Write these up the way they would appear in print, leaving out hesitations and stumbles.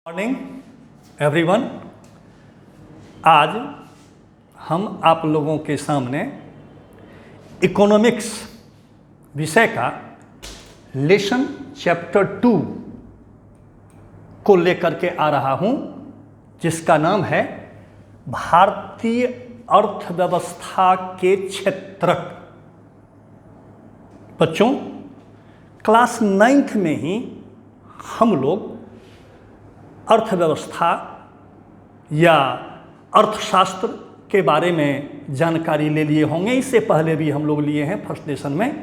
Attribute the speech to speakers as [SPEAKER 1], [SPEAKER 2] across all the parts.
[SPEAKER 1] Morning everyone. आज हम आप लोगों के सामने इकोनॉमिक्स विषय का लेसन चैप्टर 2 को लेकर के आ रहा हूं, जिसका नाम है भारतीय अर्थव्यवस्था के क्षेत्रक। बच्चों, क्लास 9th में ही हम लोग अर्थव्यवस्था या अर्थशास्त्र के बारे में जानकारी ले लिए होंगे। इससे पहले भी हम लोग लिए हैं फर्स्ट लेसन में।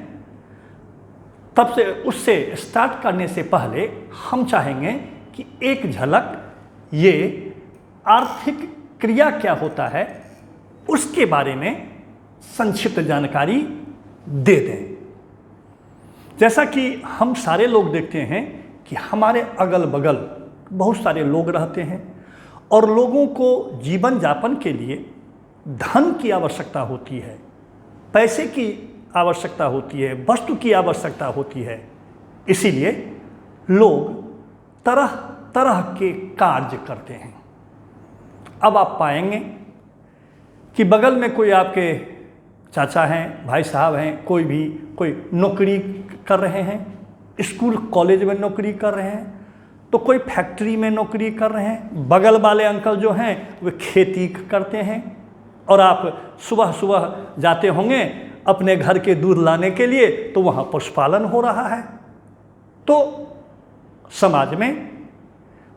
[SPEAKER 1] तब से उससे स्टार्ट करने से पहले हम चाहेंगे कि एक झलक ये आर्थिक क्रिया क्या होता है उसके बारे में संक्षिप्त जानकारी दे दें। जैसा कि हम सारे लोग देखते हैं कि हमारे अगल बगल बहुत सारे लोग रहते हैं और लोगों को जीवन यापन के लिए धन की आवश्यकता होती है, पैसे की आवश्यकता होती है, वस्तु की आवश्यकता होती है। इसीलिए लोग तरह तरह के कार्य करते हैं। अब आप पाएंगे कि बगल में कोई आपके चाचा हैं, भाई साहब हैं, कोई नौकरी कर रहे हैं, स्कूल कॉलेज में नौकरी कर रहे हैं, तो कोई फैक्ट्री में नौकरी कर रहे हैं। बगल वाले अंकल जो हैं वे खेती करते हैं और आप सुबह सुबह जाते होंगे अपने घर के दूध लाने के लिए, तो वहाँ पशुपालन हो रहा है। तो समाज में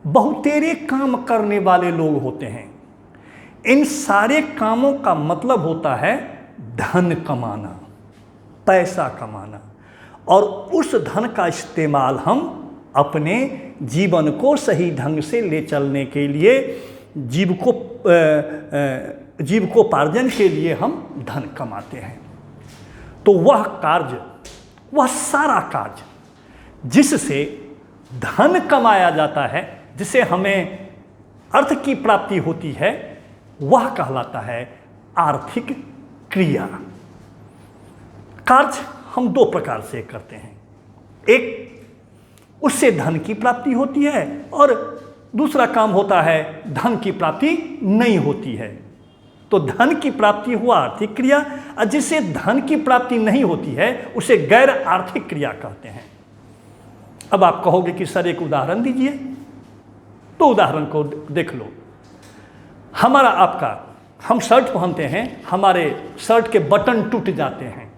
[SPEAKER 1] बहुतेरे काम करने वाले लोग होते हैं। इन सारे कामों का मतलब होता है धन कमाना, पैसा कमाना, और उस धन का इस्तेमाल हम अपने जीवन को सही ढंग से ले चलने के लिए, जीविकोपार्जन के लिए हम धन कमाते हैं। तो वह सारा कार्य जिससे धन कमाया जाता है, जिसे हमें अर्थ की प्राप्ति होती है, वह कहलाता है आर्थिक क्रिया। कार्य हम दो प्रकार से करते हैं। एक, उससे धन की प्राप्ति होती है, और दूसरा काम होता है धन की प्राप्ति नहीं होती है। तो धन की प्राप्ति हुआ आर्थिक क्रिया, और जिससे धन की प्राप्ति नहीं होती है उसे गैर आर्थिक क्रिया कहते हैं। अब आप कहोगे कि सर एक उदाहरण दीजिए, तो उदाहरण को देख लो। हम शर्ट पहनते हैं, हमारे शर्ट के बटन टूट जाते हैं,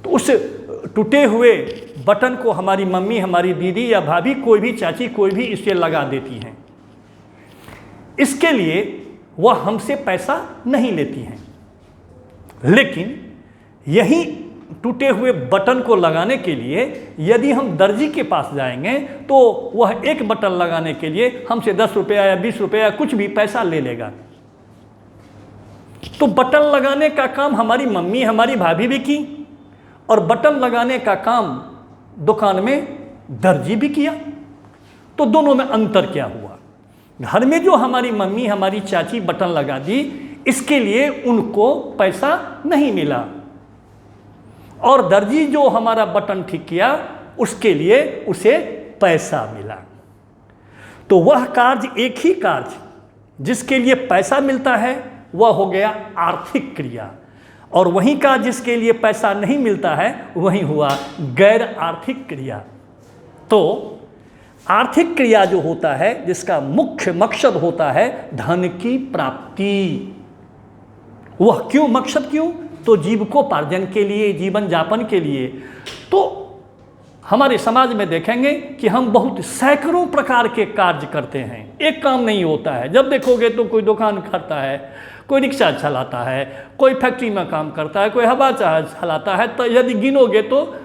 [SPEAKER 1] तो उस टूटे हुए बटन को हमारी मम्मी, हमारी दीदी या भाभी, कोई भी चाची, कोई भी इसे लगा देती हैं। इसके लिए वह हमसे पैसा नहीं लेती हैं, लेकिन यही टूटे हुए बटन को लगाने के लिए यदि हम दर्जी के पास जाएंगे तो वह एक बटन लगाने के लिए हमसे 10 रुपया या 20 रुपया कुछ भी पैसा ले लेगा। तो बटन लगाने का काम हमारी मम्मी, हमारी भाभी भी की, और बटन लगाने का काम दुकान में दर्जी भी किया। तो दोनों में अंतर क्या हुआ? घर में जो हमारी मम्मी, हमारी चाची बटन लगा दी, इसके लिए उनको पैसा नहीं मिला, और दर्जी जो हमारा बटन ठीक किया उसके लिए उसे पैसा मिला। तो वह कार्य, एक ही कार्य जिसके लिए पैसा मिलता है, वह हो गया आर्थिक क्रिया, और वहीं का जिसके लिए पैसा नहीं मिलता है वही हुआ गैर आर्थिक क्रिया। तो आर्थिक क्रिया जो होता है, जिसका मुख्य मकसद होता है धन की प्राप्ति, वह क्यों मकसद क्यों? तो जीविकोपार्जन के लिए, जीवन यापन के लिए। तो हमारे समाज में देखेंगे कि हम बहुत सैकड़ों प्रकार के कार्य करते हैं, एक काम नहीं होता है। जब देखोगे तो कोई दुकान करता है, कोई रिक्शा चलाता है, कोई फैक्ट्री में काम करता है, कोई हवा जहाज चलाता है। तो यदि गिनोगे तो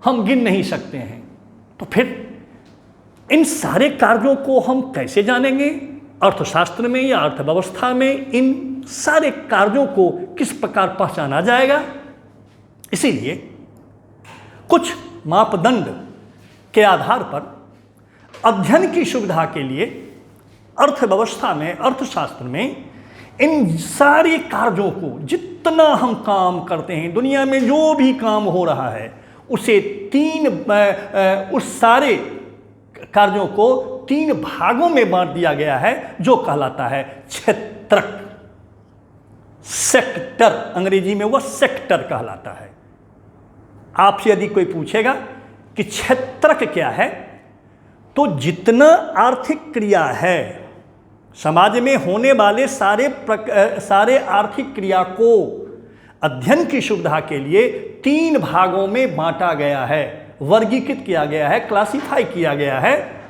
[SPEAKER 1] हम गिन नहीं सकते हैं। तो फिर इन सारे कार्यों को हम कैसे जानेंगे? अर्थशास्त्र में या अर्थव्यवस्था में इन सारे कार्यों को किस प्रकार पहचाना जाएगा? इसीलिए कुछ मापदंड के आधार पर अध्ययन की सुविधा के लिए अर्थव्यवस्था में, अर्थशास्त्र में इन सारे कार्यों को, जितना हम काम करते हैं, दुनिया में जो भी काम हो रहा है, उसे उस सारे कार्यों को 3 भागों में बांट दिया गया है जो कहलाता है क्षेत्रक। सेक्टर, अंग्रेजी में वह सेक्टर कहलाता है। आपसे यदि कोई पूछेगा कि क्षेत्रक क्या है, तो जितना आर्थिक क्रिया है, समाज में होने वाले सारे आर्थिक क्रिया को अध्ययन की सुविधा के लिए 3 भागों में बांटा गया है, वर्गीकृत किया गया है, क्लासिफाई किया गया है।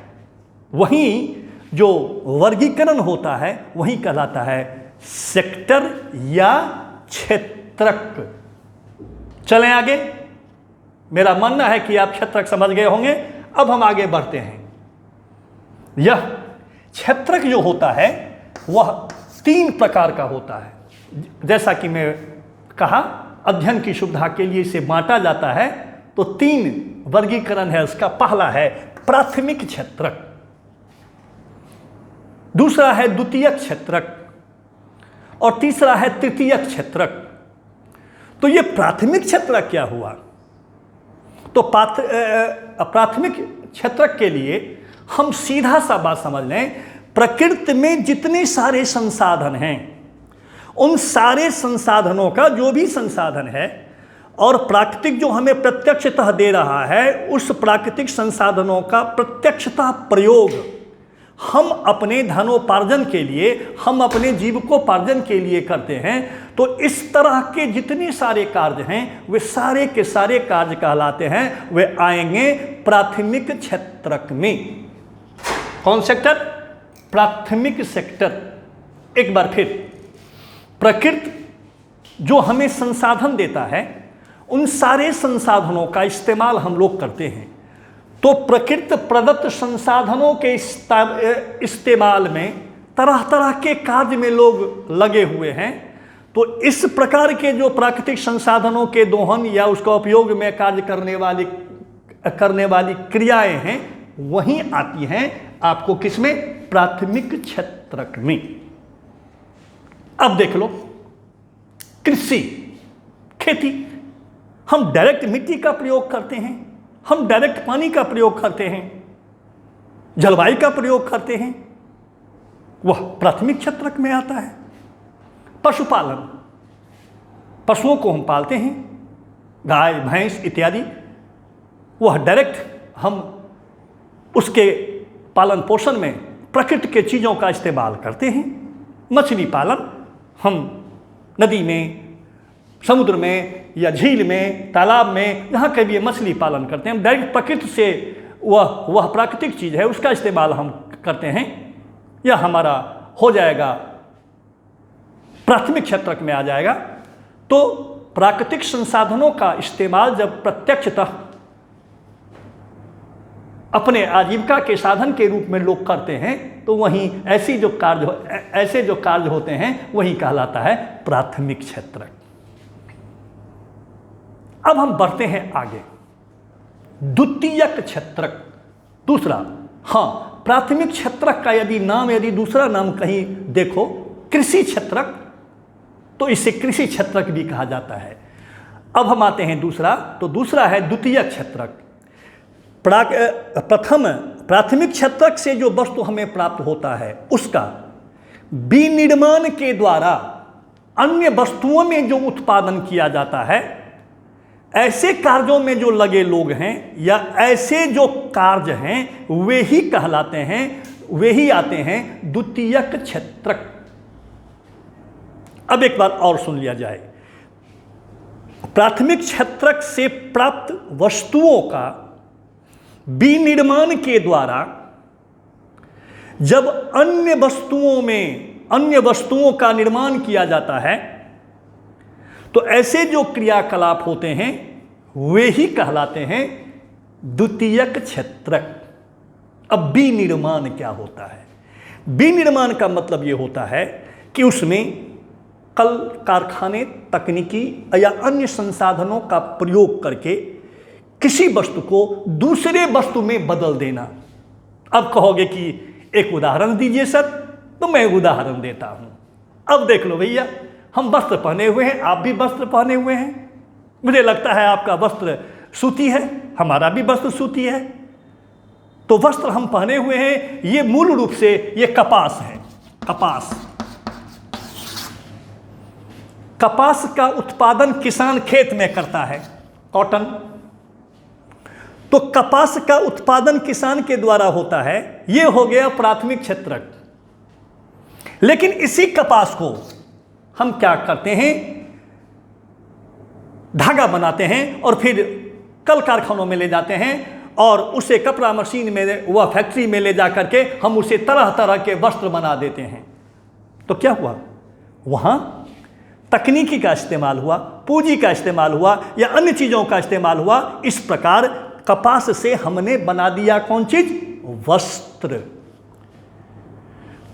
[SPEAKER 1] वहीं जो वर्गीकरण होता है वही कहलाता है सेक्टर या क्षेत्रक। चलें आगे। मेरा मानना है कि आप क्षेत्रक समझ गए होंगे। अब हम आगे बढ़ते हैं। यह क्षेत्रक जो होता है वह 3 प्रकार का होता है। जैसा कि मैं कहा, अध्ययन की सुविधा के लिए इसे बांटा जाता है, तो 3 वर्गीकरण है उसका। पहला है प्राथमिक क्षेत्रक, दूसरा है द्वितीयक क्षेत्रक और तीसरा है तृतीयक क्षेत्रक। तो ये प्राथमिक क्षेत्रक क्या हुआ? तो प्राथमिक क्षेत्रक के लिए हम सीधा सा बात समझ लें, प्रकृति में जितने सारे संसाधन हैं, उन सारे संसाधनों का जो भी संसाधन है और प्राकृतिक जो हमें प्रत्यक्षतः दे रहा है, उस प्राकृतिक संसाधनों का प्रत्यक्षतः प्रयोग हम अपने धनोपार्जन के लिए, हम अपने जीविकोपार्जन के लिए करते हैं। तो इस तरह के जितने सारे कार्य हैं वे सारे के सारे कार्य कहलाते हैं, वे आएंगे प्राथमिक क्षेत्रक में। कौन सेक्टर? प्राथमिक सेक्टर। एक बार फिर, प्रकृति जो हमें संसाधन देता है, उन सारे संसाधनों का इस्तेमाल हम लोग करते हैं। तो प्रकृति प्रदत्त संसाधनों के इस्तेमाल में तरह तरह के कार्य में लोग लगे हुए हैं। तो इस प्रकार के जो प्राकृतिक संसाधनों के दोहन या उसका उपयोग में कार्य करने वाली क्रियाएं हैं, वहीं आती हैं आपको किसमें? प्राथमिक क्षेत्रक में। अब देख लो, कृषि, खेती, हम डायरेक्ट मिट्टी का प्रयोग करते हैं, हम डायरेक्ट पानी का प्रयोग करते हैं, जलवायु का प्रयोग करते हैं, वह प्राथमिक क्षेत्रक में आता है। पशुपालन, पशुओं को हम पालते हैं, गाय भैंस इत्यादि, वह डायरेक्ट हम उसके पालन पोषण में प्रकृति के चीज़ों का इस्तेमाल करते हैं। मछली पालन, हम नदी में, समुद्र में या झील में, तालाब में, जहाँ कहीं भी मछली पालन करते हैं, हम डायरेक्ट प्रकृति से वह प्राकृतिक चीज़ है उसका इस्तेमाल हम करते हैं। यह हमारा हो जाएगा, प्राथमिक क्षेत्रक में आ जाएगा। तो प्राकृतिक संसाधनों का इस्तेमाल जब प्रत्यक्षतः अपने आजीविका के साधन के रूप में लोग करते हैं, तो वहीं ऐसे जो कार्य होते हैं वही कहलाता है प्राथमिक क्षेत्रक। अब हम बढ़ते हैं आगे, द्वितीयक क्षेत्रक, दूसरा। हाँ, प्राथमिक क्षेत्रक का यदि दूसरा नाम कहीं देखो, कृषि क्षेत्रक, तो इसे कृषि क्षेत्रक भी कहा जाता है। अब हम आते हैं दूसरा, तो दूसरा है द्वितीयक क्षेत्रक। प्रथम प्राथमिक क्षेत्रक से जो वस्तु हमें प्राप्त होता है उसका विनिर्माण के द्वारा अन्य वस्तुओं में जो उत्पादन किया जाता है, ऐसे कार्यों में जो लगे लोग हैं या ऐसे जो कार्य हैं, वे ही कहलाते हैं, वे ही आते हैं द्वितीयक क्षेत्रक। अब एक बार और सुन लिया जाए, प्राथमिक क्षेत्रक से प्राप्त वस्तुओं का विनिर्माण के द्वारा जब अन्य वस्तुओं का निर्माण किया जाता है, तो ऐसे जो क्रियाकलाप होते हैं वे ही कहलाते हैं द्वितीयक क्षेत्रक। अब विनिर्माण क्या होता है? विनिर्माण का मतलब ये होता है कि उसमें कल कारखाने, तकनीकी या अन्य संसाधनों का प्रयोग करके किसी वस्तु को दूसरे वस्तु में बदल देना। अब कहोगे कि एक उदाहरण दीजिए सर, तो मैं उदाहरण देता हूं। अब देख लो भैया, हम वस्त्र पहने हुए हैं, आप भी वस्त्र पहने हुए हैं। मुझे लगता है आपका वस्त्र सूती है, हमारा भी वस्त्र सूती है। तो वस्त्र हम पहने हुए हैं, ये मूल रूप से ये कपास है। कपास, कपास का उत्पादन किसान खेत में करता है, कॉटन। तो कपास का उत्पादन किसान के द्वारा होता है, ये हो गया प्राथमिक क्षेत्रक। लेकिन इसी कपास को हम क्या करते हैं, धागा बनाते हैं और फिर कल कारखानों में ले जाते हैं और उसे कपड़ा मशीन में, वह फैक्ट्री में ले जा करके हम उसे तरह तरह के वस्त्र बना देते हैं। तो क्या हुआ, वहां तकनीकी का इस्तेमाल हुआ, पूंजी का इस्तेमाल हुआ या अन्य चीजों का इस्तेमाल हुआ। इस प्रकार कपास से हमने बना दिया कौन चीज, वस्त्र।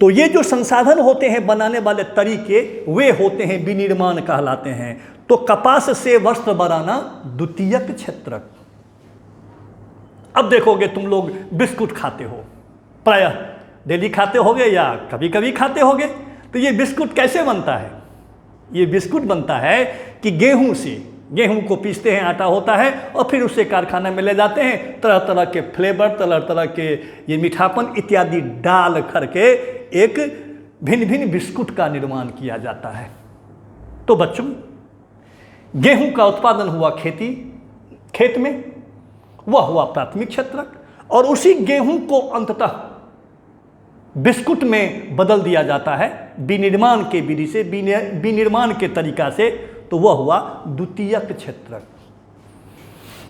[SPEAKER 1] तो ये जो संसाधन होते हैं बनाने वाले तरीके, वे होते हैं विनिर्माण कहलाते हैं। तो कपास से वस्त्र बनाना द्वितीयक क्षेत्रक। अब देखोगे तुम लोग बिस्कुट खाते हो, प्रायः डेली खाते होगे या कभी कभी खाते होगे। तो ये बिस्कुट कैसे बनता है, ये बिस्कुट बनता है कि गेहूं से, गेहूं को पीसते हैं, आटा होता है और फिर उसे कारखाने में ले जाते हैं, तरह तरह के फ्लेवर, तरह तरह के ये मीठापन इत्यादि डाल करके एक भिन्न भिन्न बिस्कुट का निर्माण किया जाता है। तो बच्चों, गेहूं का उत्पादन हुआ खेत में, वह हुआ प्राथमिक क्षेत्रक, और उसी गेहूं को अंततः बिस्कुट में बदल दिया जाता है विनिर्माण के विधि से, विनिर्माण के तरीका से। तो वह हुआ द्वितीयक क्षेत्रक।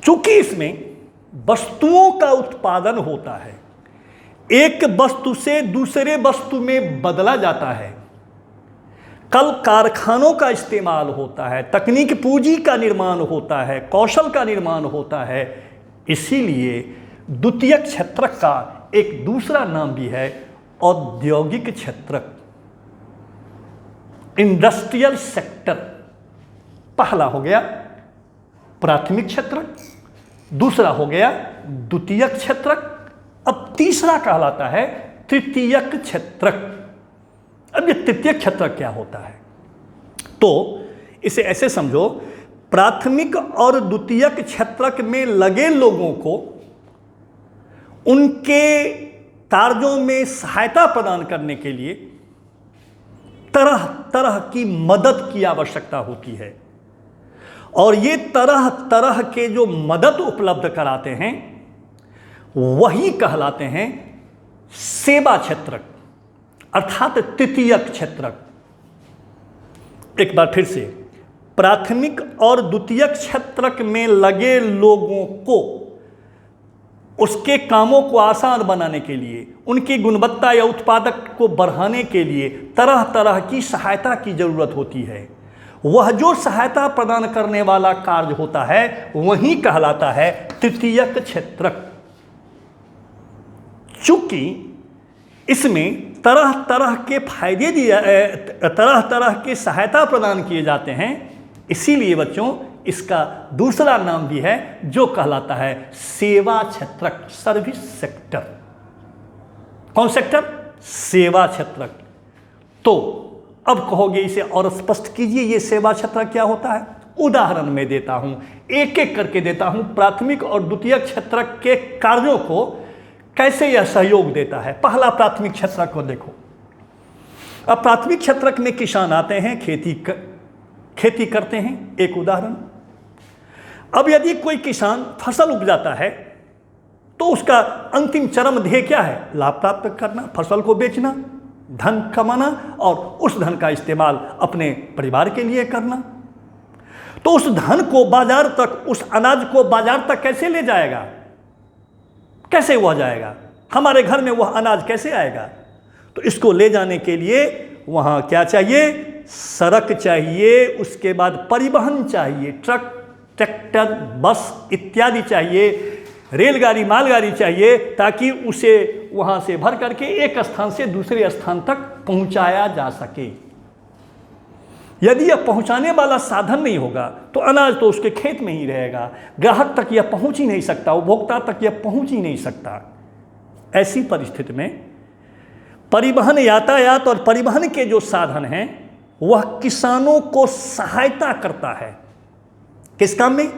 [SPEAKER 1] चूंकि इसमें वस्तुओं का उत्पादन होता है, एक वस्तु से दूसरे वस्तु में बदला जाता है, कल कारखानों का इस्तेमाल होता है, तकनीक पूंजी का निर्माण होता है, कौशल का निर्माण होता है, इसीलिए द्वितीयक क्षेत्रक का एक दूसरा नाम भी है औद्योगिक क्षेत्रक, इंडस्ट्रियल सेक्टर। पहला हो गया प्राथमिक क्षेत्रक, दूसरा हो गया द्वितीयक क्षेत्रक, अब तीसरा कहलाता है तृतीयक क्षेत्रक। अब ये तृतीयक क्षेत्रक क्या होता है, तो इसे ऐसे समझो, प्राथमिक और द्वितीयक क्षेत्रक में लगे लोगों को उनके कार्यों में सहायता प्रदान करने के लिए तरह तरह की मदद की आवश्यकता होती है, और ये तरह तरह के जो मदद उपलब्ध कराते हैं वही कहलाते हैं सेवा क्षेत्रक, अर्थात तृतीयक क्षेत्रक। एक बार फिर से, प्राथमिक और द्वितीयक क्षेत्रक में लगे लोगों को उसके कामों को आसान बनाने के लिए, उनकी गुणवत्ता या उत्पादक को बढ़ाने के लिए तरह तरह की सहायता की जरूरत होती है। वह जो सहायता प्रदान करने वाला कार्य होता है वही कहलाता है तृतीयक क्षेत्रक। चूंकि इसमें तरह तरह के फायदे तरह तरह के सहायता प्रदान किए जाते हैं, इसीलिए बच्चों इसका दूसरा नाम भी है जो कहलाता है सेवा क्षेत्रक, सर्विस सेक्टर। कौन सेक्टर? सेवा क्षेत्रक। तो अब कहोगे इसे और स्पष्ट कीजिए, ये सेवा क्षेत्रक क्या होता है। उदाहरण में देता हूं, एक एक करके देता हूं, प्राथमिक और द्वितीयक क्षेत्रक के कार्यों को कैसे यह सहयोग देता है। पहला प्राथमिक क्षेत्रक को देखो। अब प्राथमिक क्षेत्रक में किसान आते हैं, खेती करते हैं। एक उदाहरण, अब यदि कोई किसान फसल उपजाता है तो उसका अंतिम चरम ध्येय क्या है? लाभ प्राप्त करना, फसल को बेचना, धन कमाना और उस धन का इस्तेमाल अपने परिवार के लिए करना। तो उस धन को बाजार तक, उस अनाज को बाजार तक कैसे ले जाएगा? कैसे वह जाएगा? हमारे घर में वह अनाज कैसे आएगा? तो इसको ले जाने के लिए वहाँ क्या चाहिए? सड़क चाहिए, उसके बाद परिवहन चाहिए, ट्रक, ट्रैक्टर, बस इत्यादि चाहिए, रेलगाड़ी, मालगाड़ी चाहिए, ताकि उसे वहाँ से भर करके एक स्थान से दूसरे स्थान तक पहुँचाया जा सके। यदि यह पहुँचाने वाला साधन नहीं होगा तो अनाज तो उसके खेत में ही रहेगा, ग्राहक तक यह पहुँच ही नहीं सकता, उपभोक्ता तक यह पहुँच ही नहीं सकता। ऐसी परिस्थिति में परिवहन, यातायात और परिवहन के जो साधन हैं वह किसानों को सहायता करता है। किस काम में?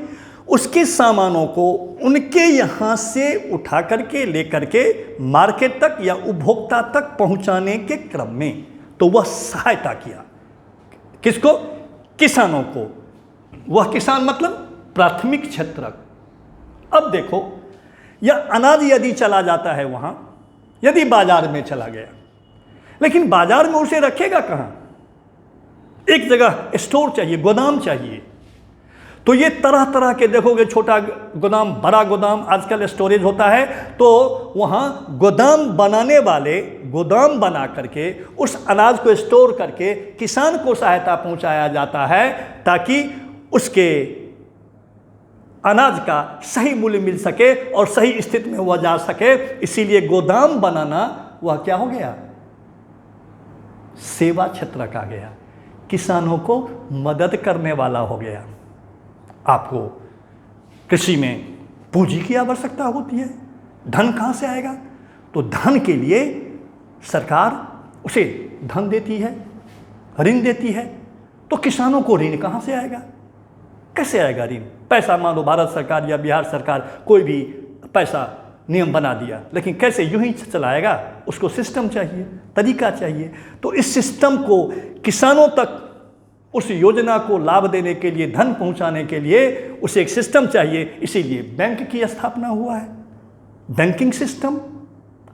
[SPEAKER 1] उसके सामानों को उनके यहाँ से उठा करके लेकर के मार्केट तक या उपभोक्ता तक पहुँचाने के क्रम में तो वह सहायता किया। किसको? किसानों को। वह किसान मतलब प्राथमिक क्षेत्रक। अब देखो, यह अनाज यदि चला जाता है वहाँ, यदि बाजार में चला गया, लेकिन बाजार में उसे रखेगा कहाँ? एक जगह स्टोर चाहिए, गोदाम चाहिए। तो ये तरह तरह के देखोगे, छोटा गोदाम, बड़ा गोदाम, आजकल स्टोरेज होता है। तो वहाँ गोदाम बनाने वाले गोदाम बना करके उस अनाज को स्टोर करके किसान को सहायता पहुँचाया जाता है, ताकि उसके अनाज का सही मूल्य मिल सके और सही स्थिति में वह जा सके। इसीलिए गोदाम बनाना वह क्या हो गया? सेवा क्षेत्र का गया, किसानों को मदद करने वाला हो गया। आपको कृषि में पूंजी की आवश्यकता होती है, धन कहाँ से आएगा? तो धन के लिए सरकार उसे धन देती है, ऋण देती है। तो किसानों को ऋण कहाँ से आएगा? कैसे आएगा ऋण? पैसा मान लो भारत सरकार या बिहार सरकार कोई भी पैसा नियम बना दिया, लेकिन कैसे यूं ही चलाएगा? उसको सिस्टम चाहिए, तरीका चाहिए। तो इस सिस्टम को किसानों तक, उस योजना को लाभ देने के लिए, धन पहुंचाने के लिए उसे एक सिस्टम चाहिए। इसीलिए बैंक की स्थापना हुआ है, बैंकिंग सिस्टम।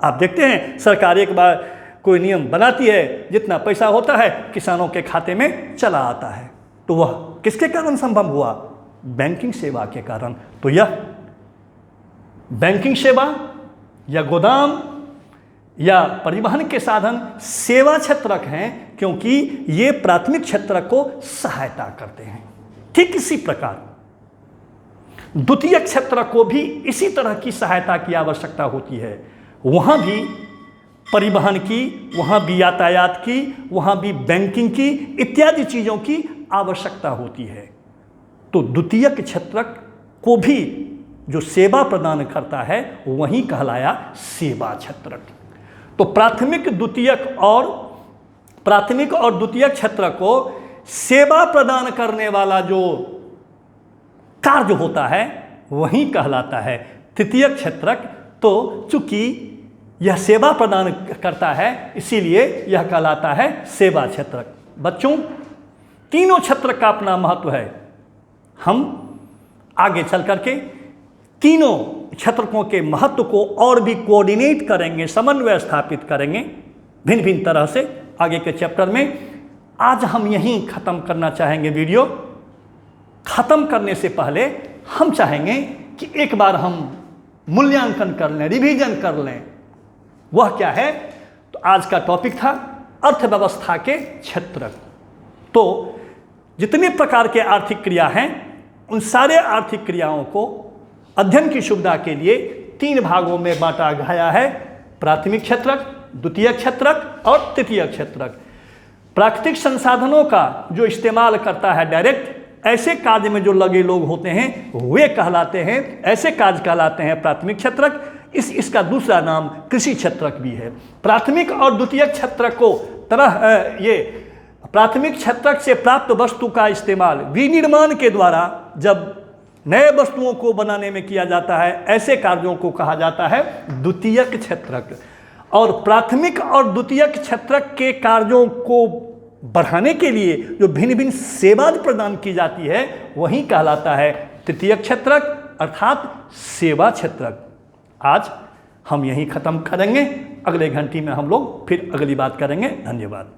[SPEAKER 1] आप देखते हैं सरकार एक बार कोई नियम बनाती है, जितना पैसा होता है किसानों के खाते में चला आता है। तो वह किसके कारण संभव हुआ? बैंकिंग सेवा के कारण। तो यह बैंकिंग सेवा या गोदाम या परिवहन के साधन सेवा क्षेत्रक हैं, क्योंकि ये प्राथमिक क्षेत्र को सहायता करते हैं। ठीक इसी प्रकार द्वितीयक क्षेत्र को भी इसी तरह की सहायता की आवश्यकता होती है। वहाँ भी परिवहन की, वहाँ भी यातायात की, वहाँ भी बैंकिंग की, इत्यादि चीज़ों की आवश्यकता होती है। तो द्वितीयक क्षेत्रक को भी जो सेवा प्रदान करता है वही कहलाया सेवा क्षेत्रक। तो प्राथमिक और द्वितीयक क्षेत्र को सेवा प्रदान करने वाला जो कार्य होता है वही कहलाता है तृतीयक क्षेत्रक। तो चूंकि यह सेवा प्रदान करता है, इसीलिए यह कहलाता है सेवा क्षेत्रक। बच्चों, तीनों क्षेत्र का अपना महत्व है। हम आगे चल करके तीनों क्षेत्रकों के महत्व को और भी कोऑर्डिनेट करेंगे, समन्वय स्थापित करेंगे भिन्न भिन्न तरह से आगे के चैप्टर में। आज हम यहीं ख़त्म करना चाहेंगे वीडियो। ख़त्म करने से पहले हम चाहेंगे कि एक बार हम मूल्यांकन कर लें, रिवीजन कर लें। वह क्या है? तो आज का टॉपिक था अर्थव्यवस्था के क्षेत्र। तो जितने प्रकार के आर्थिक क्रिया हैं, उन सारे आर्थिक क्रियाओं को अध्ययन की सुविधा के लिए 3 भागों में बांटा गया है: प्राथमिक क्षेत्रक, द्वितीयक क्षेत्रक और तृतीयक क्षेत्रक। प्राकृतिक संसाधनों का जो इस्तेमाल करता है डायरेक्ट, ऐसे कार्य में जो लगे लोग होते हैं वे कहलाते हैं, ऐसे कार्य कहलाते हैं प्राथमिक क्षेत्रक। इसका दूसरा नाम कृषि क्षेत्रक भी है। प्राथमिक और द्वितीयक क्षेत्रक को ये प्राथमिक क्षेत्रक से प्राप्त वस्तु का इस्तेमाल विनिर्माण के द्वारा जब नए वस्तुओं को बनाने में किया जाता है, ऐसे कार्यों को कहा जाता है द्वितीयक क्षेत्रक। और प्राथमिक और द्वितीयक क्षेत्रक के कार्यों को बढ़ाने के लिए जो भिन्न भिन्न सेवा प्रदान की जाती है वही कहलाता है तृतीयक क्षेत्रक, अर्थात सेवा क्षेत्रक। आज हम यहीं ख़त्म करेंगे। अगले घंटे में हम लोग फिर अगली बात करेंगे। धन्यवाद।